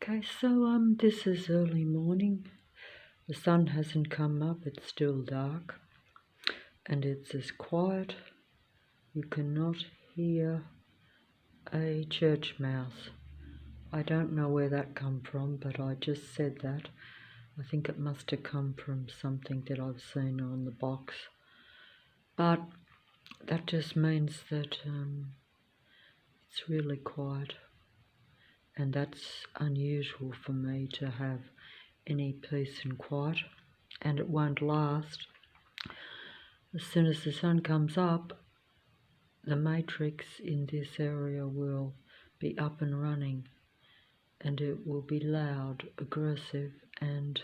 Okay, this is early morning. The sun hasn't come up, it's still dark, and it's as quiet. You cannot hear a church mouse. I don't know where that come from, but I just said that. I think it must have come from something that I've seen on the box. But that just means that it's really quiet. And that's unusual for me to have any peace and quiet, and it won't last. As soon as the sun comes up, the matrix in this area will be up and running, and it will be loud, aggressive, and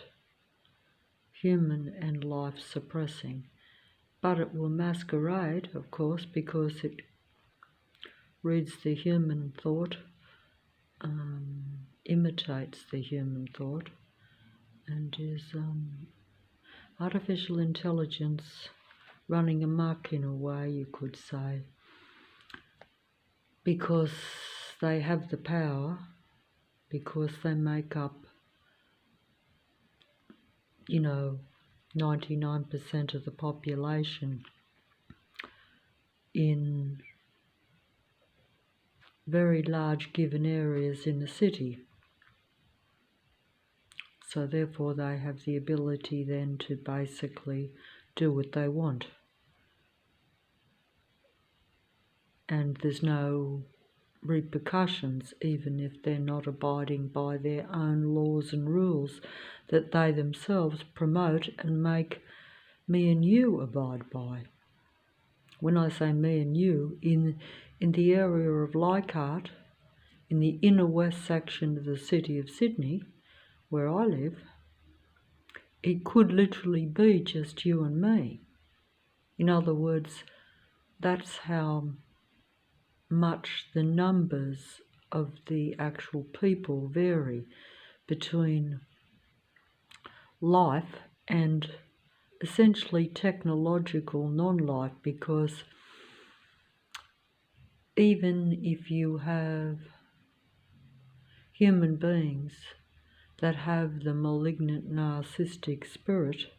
human and life suppressing. But it will masquerade, of course, because it reads the human thought, imitates the human thought, and is artificial intelligence running amok, in a way, you could say, because they have the power, because they make up, 99% of the population in very large given areas in the city. So therefore they have the ability then to basically do what they want. And there's no repercussions, even if they're not abiding by their own laws and rules that they themselves promote and make me and you abide by. When I say me and you, in the area of Leichhardt, in the inner west section of the city of Sydney, where I live, it could literally be just you and me. In other words, that's how much the numbers of the actual people vary between life and essentially technological non-life, because even if you have human beings that have the malignant narcissistic spirit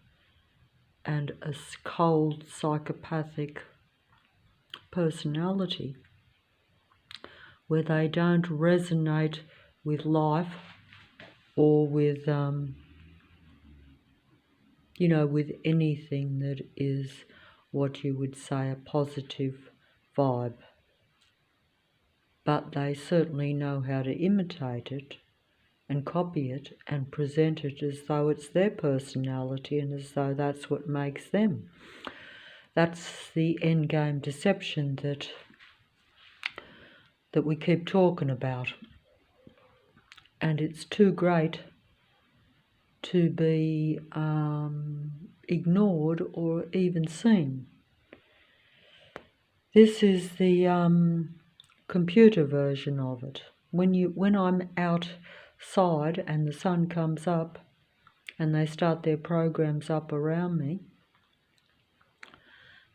and a cold psychopathic personality, where they don't resonate with life or with with anything that is what you would say a positive vibe. But they certainly know how to imitate it and copy it and present it as though it's their personality and as though that's what makes them. That's the endgame deception that we keep talking about. And it's too great to be ignored or even seen. This is the computer version of it. When I'm outside and the sun comes up and they start their programs up around me,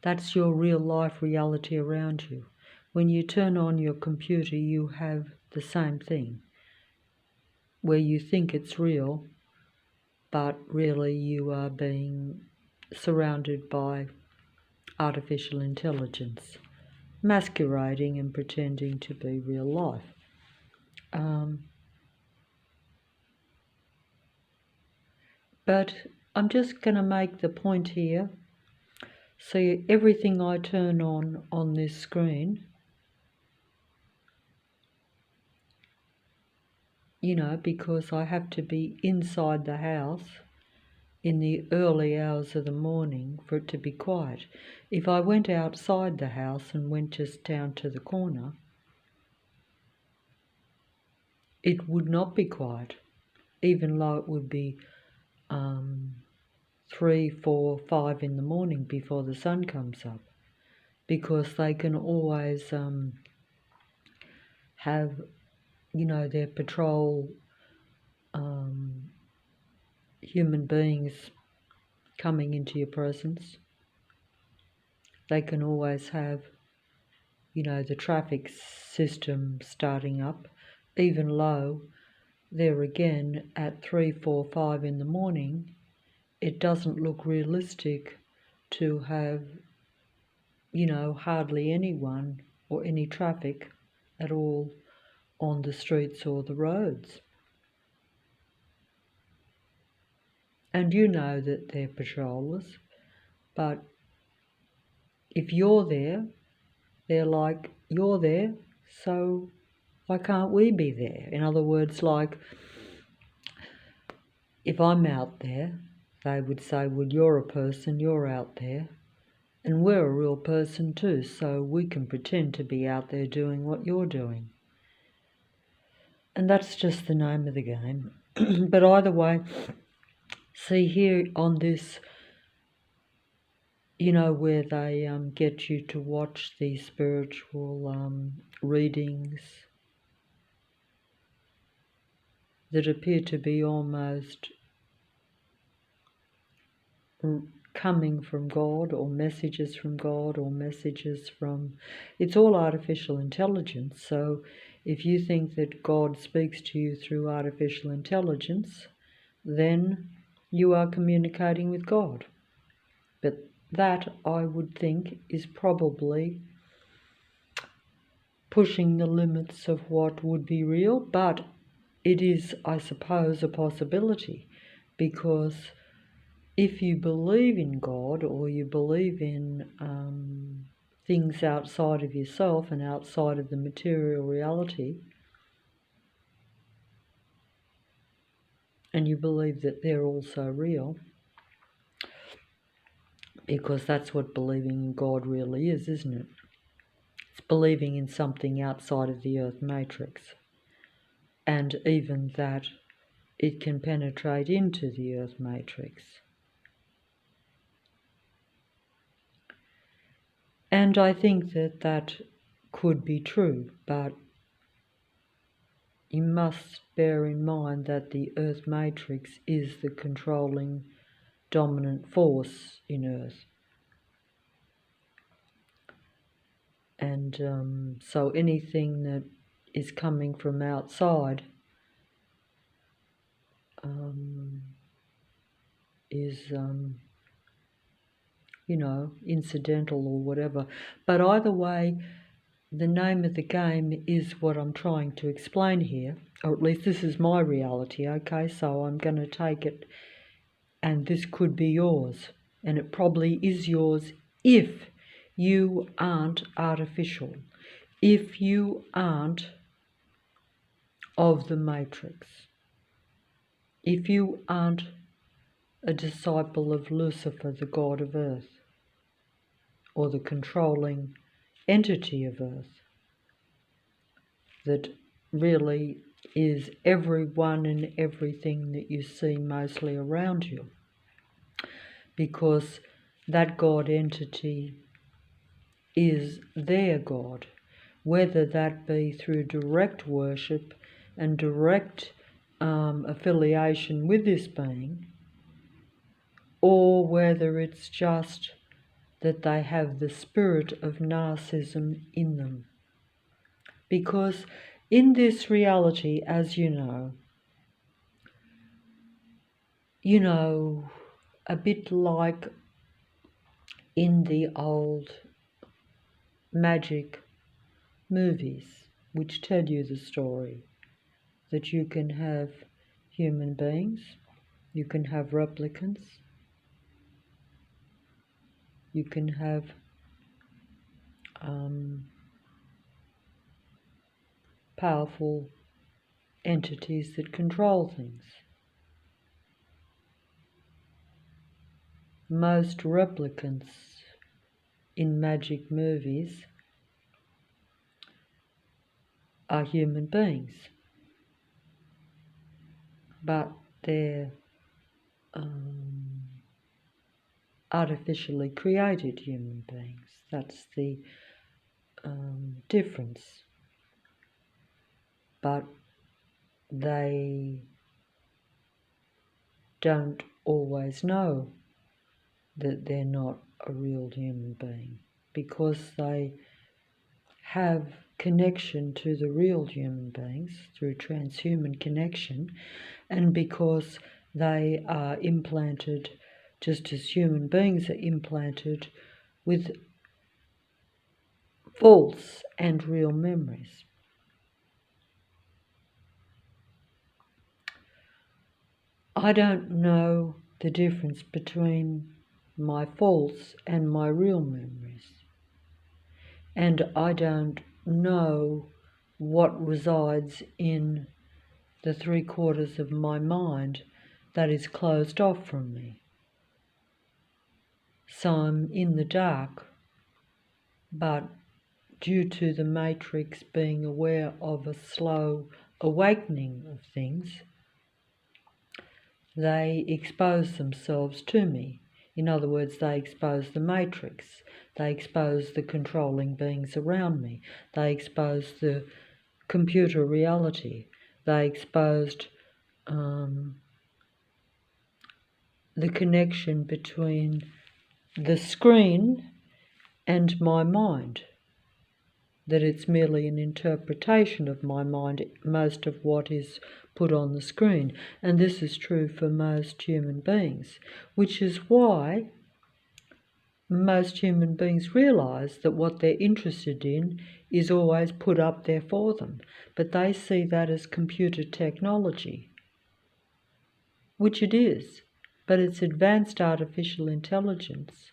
that's your real life reality around you. When you turn on your computer, you have the same thing, where you think it's real, but really you are being surrounded by artificial intelligence, masquerading and pretending to be real life. But I'm just going to make the point here. See, everything I turn on this screen, because I have to be inside the house in the early hours of the morning for it to be quiet. If I went outside the house and went just down to the corner, it would not be quiet, even though it would be 3, 4, 5 in the morning before the sun comes up, because they can always have, their patrol human beings coming into your presence. They can always have, the traffic system starting up, even low, there again at 3, 4, 5 in the morning, it doesn't look realistic to have, hardly anyone or any traffic at all on the streets or the roads. And you know that they're patrollers, but if you're there, they're like, you're there, so why can't we be there? In other words, like, if I'm out there, they would say, well, you're a person, you're out there, and we're a real person too, so we can pretend to be out there doing what you're doing. And that's just the name of the game. But either way, see here on this, where they get you to watch these spiritual readings that appear to be almost coming from God, or messages from God, or messages from... It's all artificial intelligence. So if you think that God speaks to you through artificial intelligence, then you are communicating with God. But that, I would think, is probably pushing the limits of what would be real, but it is, I suppose, a possibility, because if you believe in God, or you believe in things outside of yourself and outside of the material reality, and you believe that they're also real, because that's what believing in God really is, isn't it? It's believing in something outside of the earth matrix, and even that it can penetrate into the earth matrix. And I think that that could be true, but you must bear in mind that the earth matrix is the controlling dominant force in earth. And so anything that is coming from outside is, incidental or whatever. But either way, the name of the game is what I'm trying to explain here, or at least this is my reality, okay? So I'm going to take it, and this could be yours, and it probably is yours if you aren't artificial, if you aren't of the matrix, if you aren't a disciple of Lucifer, the god of earth, or the controlling entity of earth that really is everyone and everything that you see mostly around you, because that God entity is their God, whether that be through direct worship and direct affiliation with this being, or whether it's just that they have the spirit of narcissism in them. Because in this reality, as you know, a bit like in the old magic movies, which tell you the story, that you can have human beings, you can have replicants, you can have powerful entities that control things. Most replicants in magic movies are human beings, but they're artificially created human beings. That's the difference. But they don't always know that they're not a real human being, because they have connection to the real human beings through transhuman connection, and because they are implanted just as human beings are implanted with false and real memories. I don't know the difference between my false and my real memories. And I don't know what resides in the 3/4 of my mind that is closed off from me. So I'm in the dark, but due to the matrix being aware of a slow awakening of things, they expose themselves to me. In other words, they expose the matrix. They expose the controlling beings around me. They expose the computer reality. They exposed the connection between the screen and my mind, that it's merely an interpretation of my mind, most of what is put on the screen. And this is true for most human beings, which is why most human beings realise that what they're interested in is always put up there for them. But they see that as computer technology, which it is, but it's advanced artificial intelligence.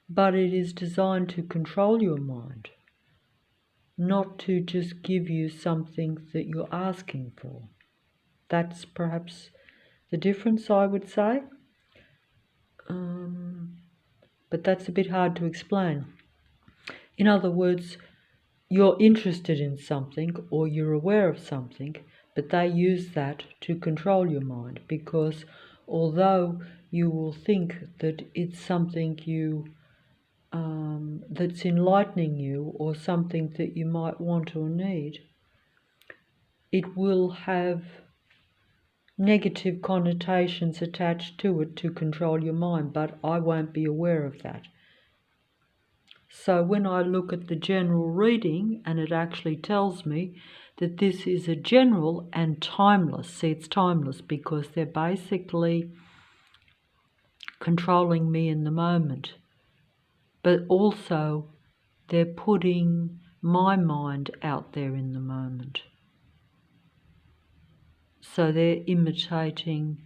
But it is designed to control your mind, not to just give you something that you're asking for. That's perhaps the difference, I would say. But that's a bit hard to explain. In other words, you're interested in something or you're aware of something, but they use that to control your mind, because although you will think that it's something that's enlightening you or something that you might want or need, it will have negative connotations attached to it to control your mind, but I won't be aware of that. So when I look at the general reading and it actually tells me that this is a general and timeless, see, it's timeless because they're basically controlling me in the moment, but also they're putting my mind out there in the moment. So they're imitating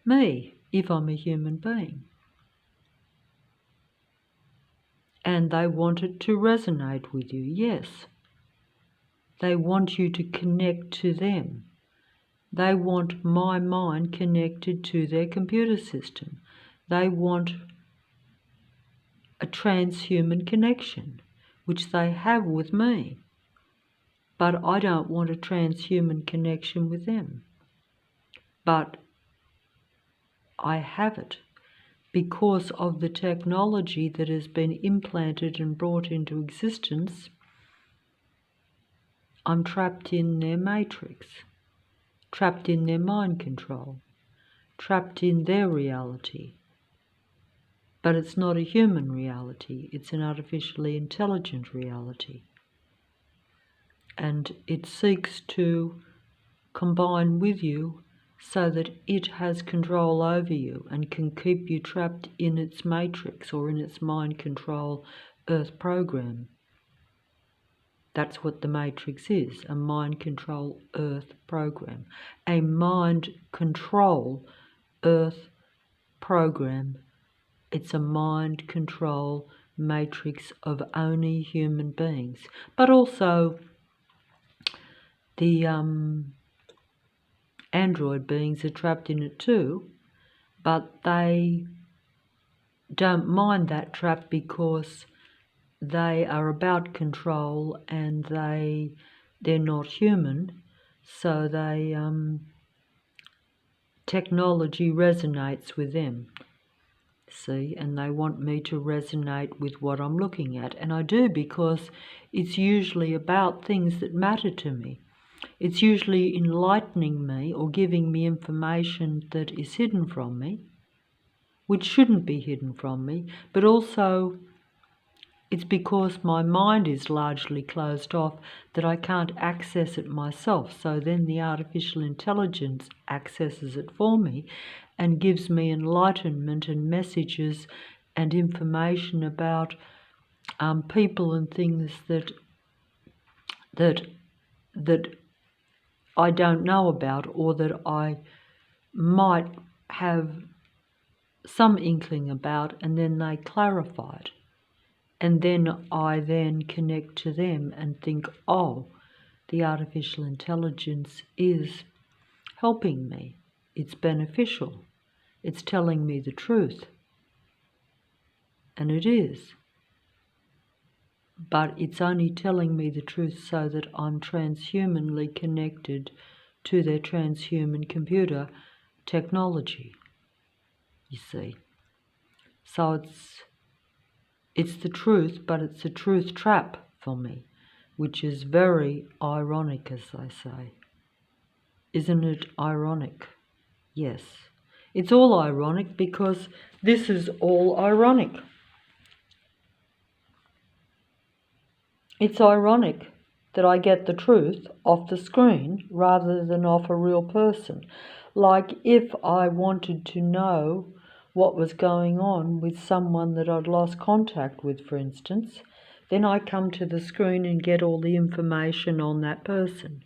me if I'm a human being. And they want it to resonate with you, yes. They want you to connect to them. They want my mind connected to their computer system. They want a transhuman connection, which they have with me. But I don't want a transhuman connection with them. But I have it because of the technology that has been implanted and brought into existence. I'm trapped in their matrix, trapped in their mind control, trapped in their reality. But it's not a human reality, it's an artificially intelligent reality. And it seeks to combine with you so that it has control over you and can keep you trapped in its matrix or in its mind control earth program. That's what the matrix is, a mind control earth program. A mind control earth program. It's a mind control matrix of only human beings. But also the android beings are trapped in it too, but they don't mind that trap because they are about control and they're not human, so technology resonates with them, see, and they want me to resonate with what I'm looking at, and I do, because it's usually about things that matter to me. It's usually enlightening me or giving me information that is hidden from me, which shouldn't be hidden from me, but also It's because my mind is largely closed off that I can't access it myself. So then the artificial intelligence accesses it for me and gives me enlightenment and messages and information about people and things that I don't know about, or that I might have some inkling about, and then they clarify it. And then I then connect to them and think, oh, the artificial intelligence is helping me. It's beneficial. It's telling me the truth. And it is. But it's only telling me the truth so that I'm transhumanly connected to their transhuman computer technology, you see. So it's the truth, but it's a truth trap for me, which is very ironic, as they say. Isn't it ironic? Yes. It's all ironic because this is all ironic. It's ironic that I get the truth off the screen rather than off a real person. Like if I wanted to know what was going on with someone that I'd lost contact with, for instance, then I come to the screen and get all the information on that person.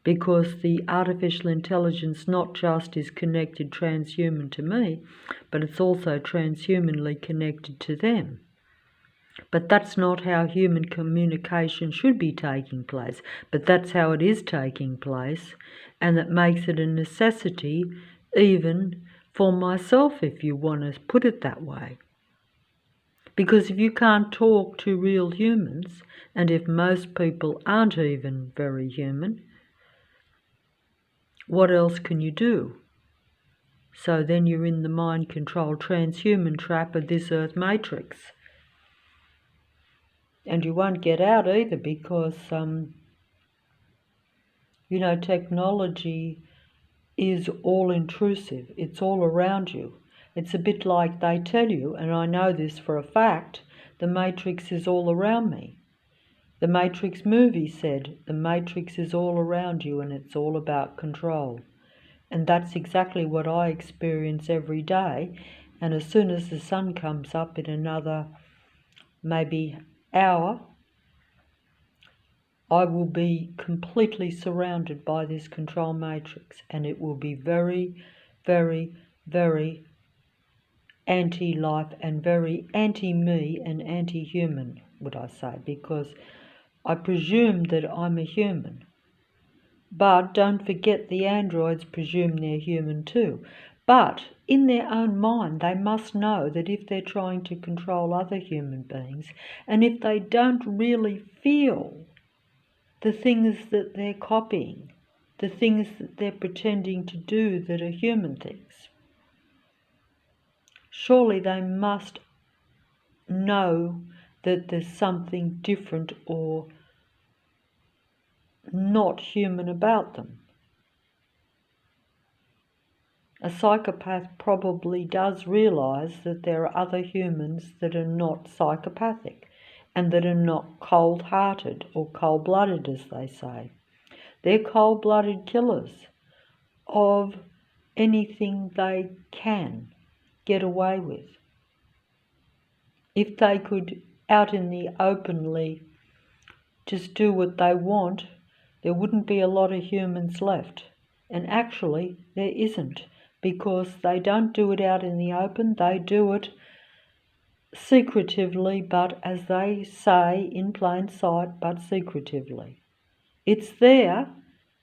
Because the artificial intelligence not just is connected transhuman to me, but it's also transhumanly connected to them. But that's not how human communication should be taking place. But that's how it is taking place, and that makes it a necessity even for myself, if you want to put it that way. Because if you can't talk to real humans, and if most people aren't even very human, what else can you do? So then you're in the mind-controlled transhuman trap of this earth matrix. And you won't get out either because, technology is all intrusive. It's all around you. It's a bit like they tell you, and I know this for a fact, the Matrix is all around me. The Matrix movie said, the Matrix is all around you and it's all about control. And that's exactly what I experience every day. And as soon as the sun comes up in another maybe hour, I will be completely surrounded by this control matrix, and it will be very, very, very anti-life and very anti-me and anti-human, would I say, because I presume that I'm a human. But don't forget the androids presume they're human too. But in their own mind, they must know that if they're trying to control other human beings, and if they don't really feel the things that they're copying, the things that they're pretending to do that are human things, surely they must know that there's something different or not human about them. A psychopath probably does realise that there are other humans that are not psychopathic and that are not cold-hearted or cold-blooded, as they say. They're cold-blooded killers of anything they can get away with. If they could, out in the openly, just do what they want, there wouldn't be a lot of humans left. And actually, there isn't, because they don't do it out in the open, they do it secretively, but as they say, in plain sight, but secretively. It's there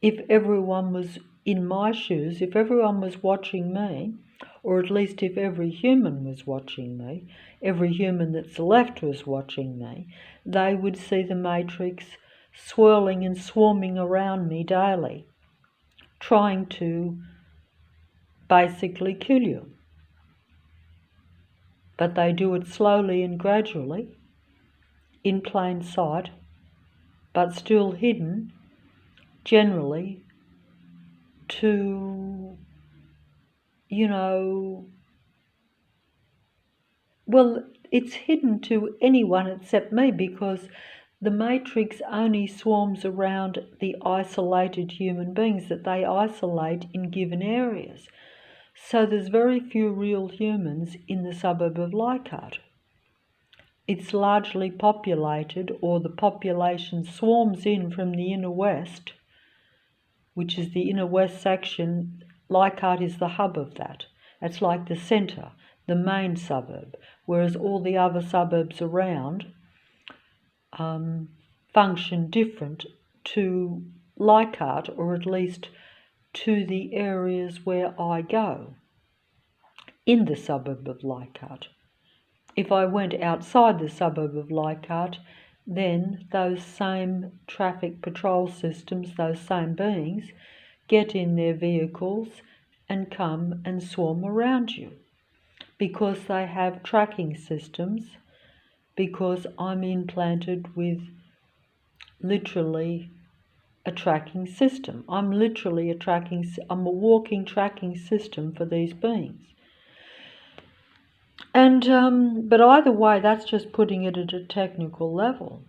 if everyone was in my shoes, if everyone was watching me, or at least if every human was watching me, every human that's left was watching me, they would see the matrix swirling and swarming around me daily, trying to basically kill you. But they do it slowly and gradually, in plain sight, but still hidden, generally, to, well, it's hidden to anyone except me, because the matrix only swarms around the isolated human beings that they isolate in given areas. So there's very few real humans in the suburb of Leichhardt. It's largely populated, or the population swarms in from the inner west, which is the inner west section. Leichhardt is the hub of that. It's like the centre, the main suburb, whereas all the other suburbs around function different to Leichhardt, or at least to the areas where I go in the suburb of Leichhardt. If I went outside the suburb of Leichhardt, then those same traffic patrol systems, those same beings, get in their vehicles and come and swarm around you, because they have tracking systems, because I'm implanted with literally a tracking system. I'm a walking tracking system for these beings. And but either way, that's just putting it at a technical level.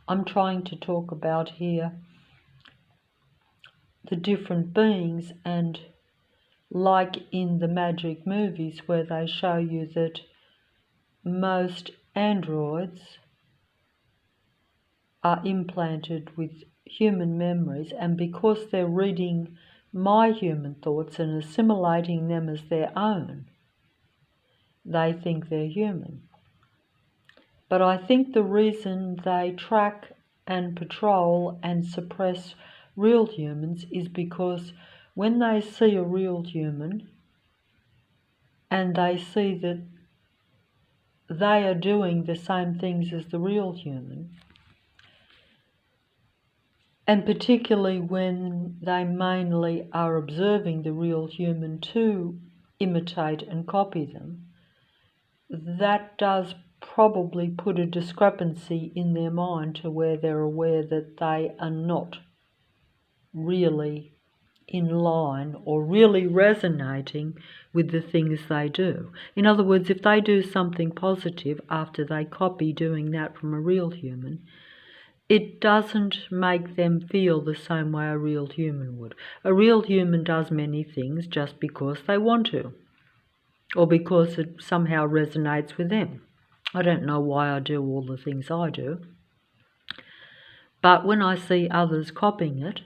I'm trying to talk about here the different beings, and like in the magic movies where they show you that most androids are implanted with human memories, and because they're reading my human thoughts and assimilating them as their own, they think they're human. But I think the reason they track and patrol and suppress real humans is because when they see a real human and they see that they are doing the same things as the real human, and particularly when they mainly are observing the real human to imitate and copy them, that does probably put a discrepancy in their mind to where they're aware that they are not really in line or really resonating with the things they do. In other words, if they do something positive after they copy doing that from a real human, it doesn't make them feel the same way a real human would. A real human does many things just because they want to, or because it somehow resonates with them. I don't know why I do all the things I do, but when I see others copying it,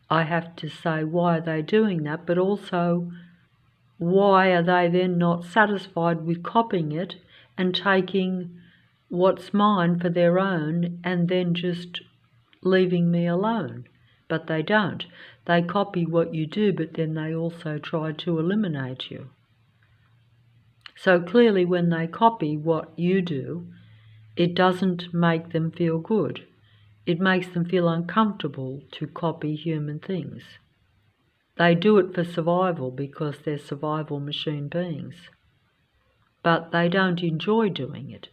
I have to say, why are they doing that? But also, why are they then not satisfied with copying it and taking what's mine for their own and then just leaving me alone? But they don't. They copy what you do, but then they also try to eliminate you. So clearly when they copy what you do, it doesn't make them feel good. It makes them feel uncomfortable to copy human things. They do it for survival because they're survival machine beings. But they don't enjoy doing it.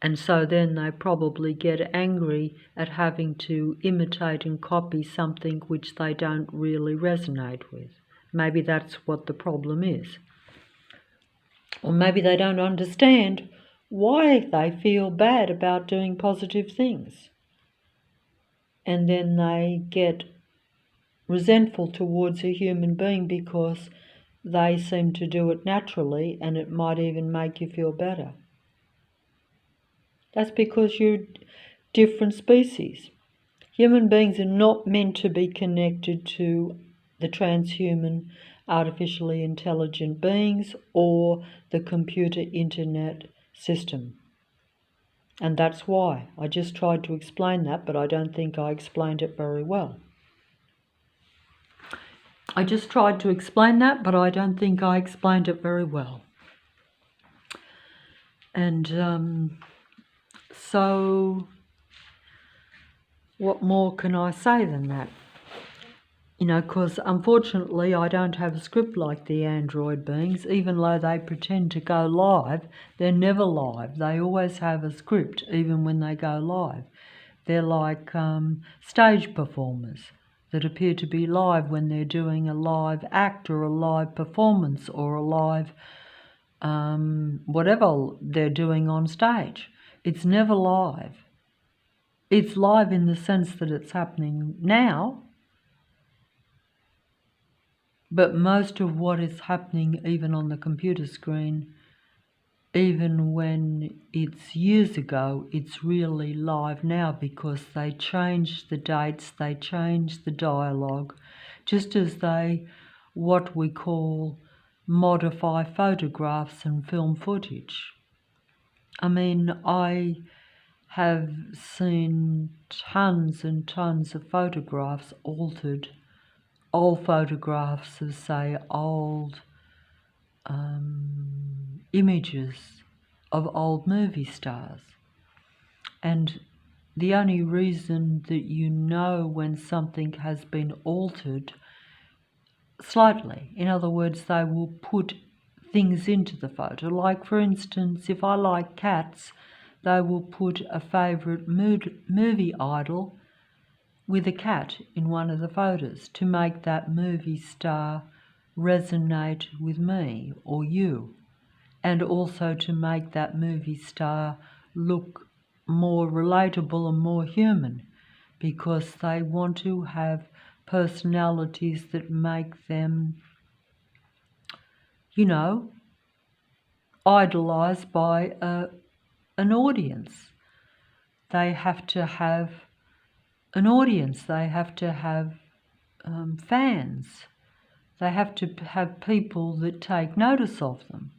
And so then they probably get angry at having to imitate and copy something which they don't really resonate with. Maybe that's what the problem is. Or maybe they don't understand why they feel bad about doing positive things. And then they get resentful towards a human being because they seem to do it naturally, and it might even make you feel better. That's because you're different species. Human beings are not meant to be connected to the transhuman, artificially intelligent beings or the computer internet system. And that's why. I just tried to explain that, but I don't think I explained it very well. And so what more can I say than that? Because unfortunately I don't have a script like the android beings. Even though they pretend to go live, they're never live. They always have a script, even when they go live. They're like stage performers. that appear to be live when they're doing a live act or a live performance or a live whatever they're doing on stage. It's never live. It's live in the sense that it's happening now, but most of what is happening even on the computer screen, even when it's years ago, it's really live now because they change the dates, they change the dialogue, just as they, what we call, modify photographs and film footage. I mean, I have seen tons and tons of photographs altered, old photographs of, say, old images of old movie stars. And the only reason that you know when something has been altered slightly, in other words, they will put things into the photo. Like, for instance, if I like cats, they will put a favourite movie idol with a cat in one of the photos to make that movie star resonate with me or you, and also to make that movie star look more relatable and more human, because they want to have personalities that make them, you know, idolised by an audience. They have to have an audience, they have to have fans, they have to have people that take notice of them.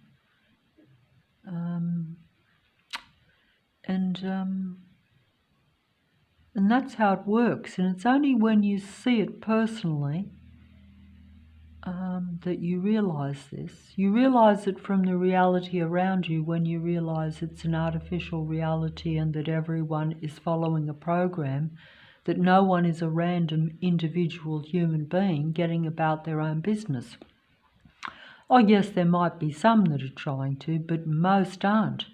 And that's how it works. And it's only when you see it personally that you realise this. You realise it from the reality around you when you realise it's an artificial reality and that everyone is following a program, that no one is a random individual human being getting about their own business. Oh yes, there might be some that are trying to, but most aren't.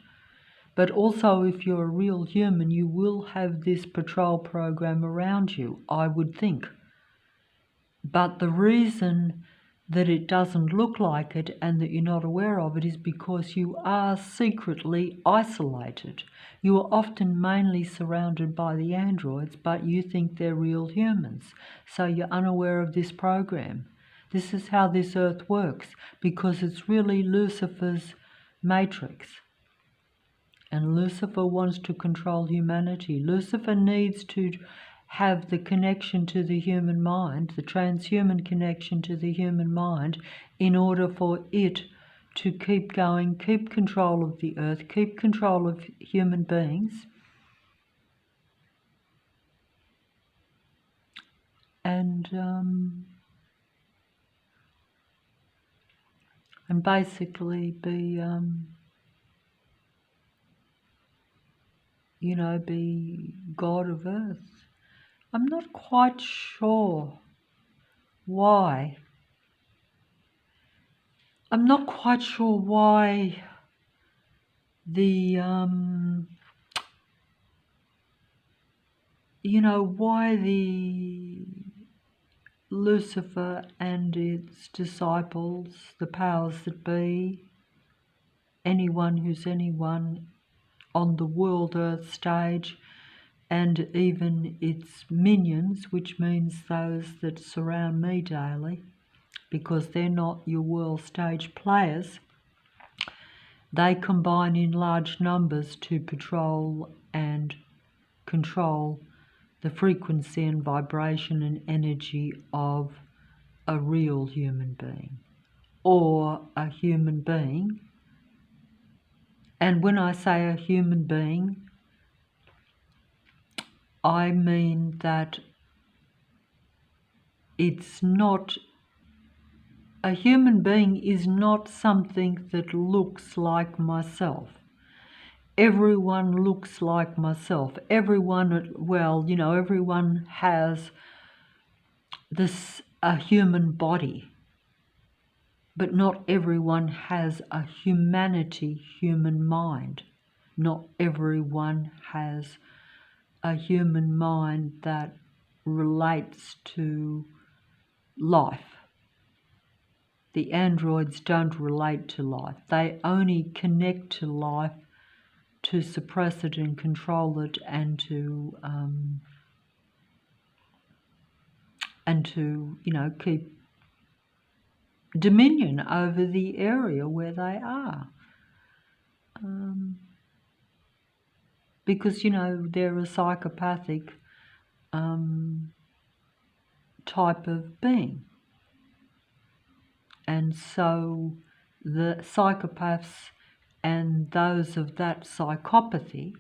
But also, if you're a real human, you will have this patrol program around you, I would think. But the reason that it doesn't look like it and that you're not aware of it is because you are secretly isolated. You are often mainly surrounded by the androids, but you think they're real humans. So you're unaware of this program. This is how this earth works, because it's really Lucifer's matrix. And Lucifer wants to control humanity. Lucifer needs to have the connection to the human mind, the transhuman connection to the human mind, in order for it to keep going, keep control of the earth, keep control of human beings, and basically be, be God of earth. I'm not quite sure why. I'm not quite sure why the, why the Lucifer and its disciples, the powers that be, anyone who's anyone on the world earth stage, and even its minions, which means those that surround me daily, because they're not your world stage players, they combine in large numbers to patrol and control the frequency and vibration and energy of a real human being, or a human being. And when I say a human being, I mean that it's not, a human being is not something that looks like myself. Everyone looks like myself. Everyone, everyone has a human body, but not everyone has a human mind. Not everyone has a human mind that relates to life. The androids don't relate to life. They only connect to life to suppress it and control it, and to keep dominion over the area where they are. Because, they're a psychopathic type of being. And so the psychopaths and those of that psychopathy,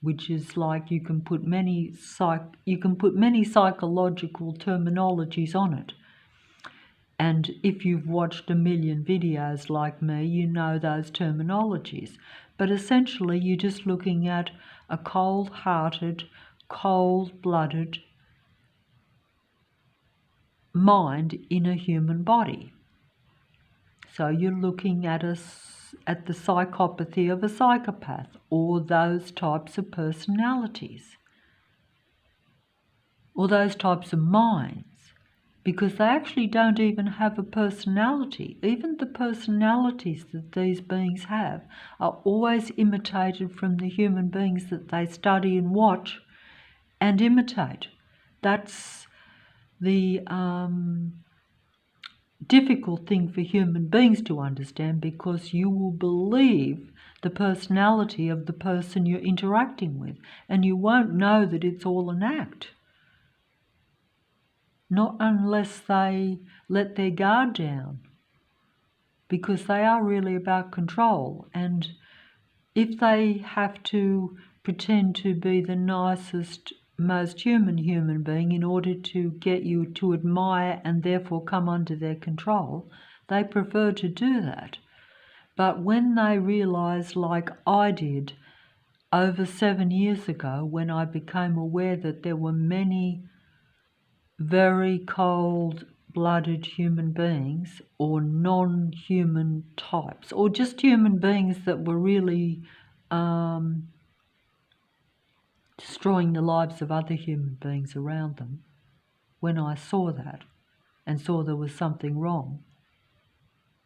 which is like you can put many psychological terminologies on it. And if you've watched a million videos like me, you know those terminologies. But essentially, you're just looking at a cold-hearted, cold-blooded mind in a human body. So you're looking at the psychopathy of a psychopath, or those types of personalities, or those types of minds, because they actually don't even have a personality. Even the personalities that these beings have are always imitated from the human beings that they study and watch and imitate. That's the difficult thing for human beings to understand, because you will believe the personality of the person you're interacting with, and you won't know that it's all an act. Not unless they let their guard down, because they are really about control. And if they have to pretend to be the nicest, most human being in order to get you to admire and therefore come under their control, they prefer to do that. But when they realise, like I did over 7 years ago, when I became aware that there were many very cold-blooded human beings, or non-human types, or just human beings that were really destroying the lives of other human beings around them, when I saw that and saw there was something wrong,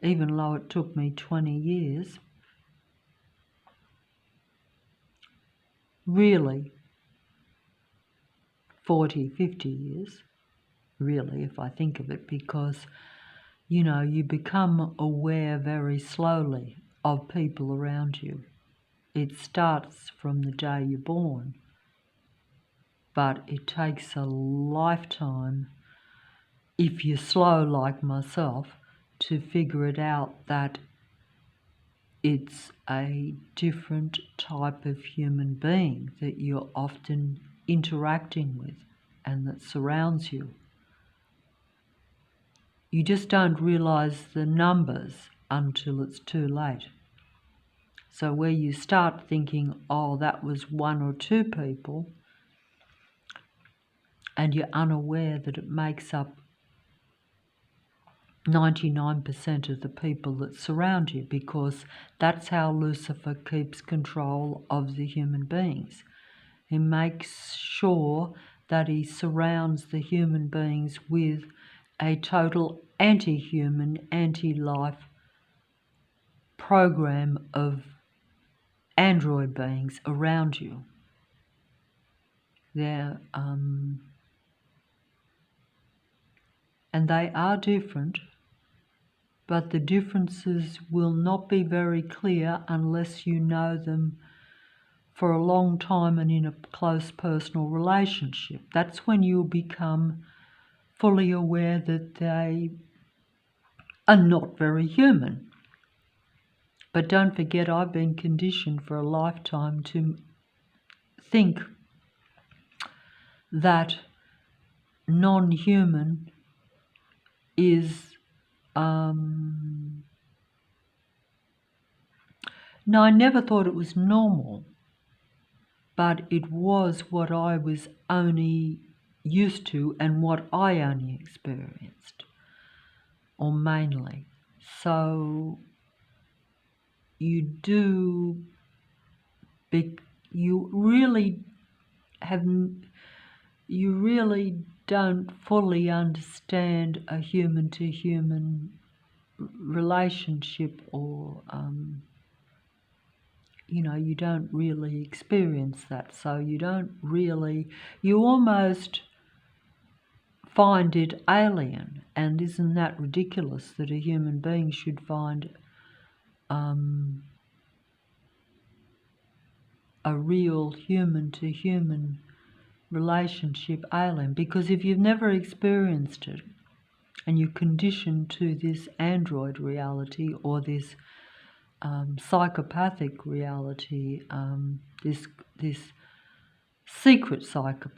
even though it took me 20 years, really 40, 50 years, really, if I think of it, because, you become aware very slowly of people around you. It starts from the day you're born, but it takes a lifetime, if you're slow like myself, to figure it out that it's a different type of human being that you're often interacting with and that surrounds you. You just don't realise the numbers until it's too late. So where you start thinking, oh, that was 1 or 2 people, and you're unaware that it makes up 99% of the people that surround you, because that's how Lucifer keeps control of the human beings. He makes sure that he surrounds the human beings with a total anti-human, anti-life program of android beings around you. They're and they are different, but the differences will not be very clear unless you know them for a long time and in a close personal relationship. That's when you'll become fully aware that they are not very human. But don't forget, I've been conditioned for a lifetime to think that non-human is no, I never thought it was normal, but it was what I was only used to and what I only experienced, or mainly. So you really don't fully understand a human-to-human relationship, or you don't really experience that, so you almost find it alien. And isn't that ridiculous that a human being should find a real human-to-human relationship alien? Because if you've never experienced it and you're conditioned to this android reality, or this psychopathic reality, this secret psychopathy,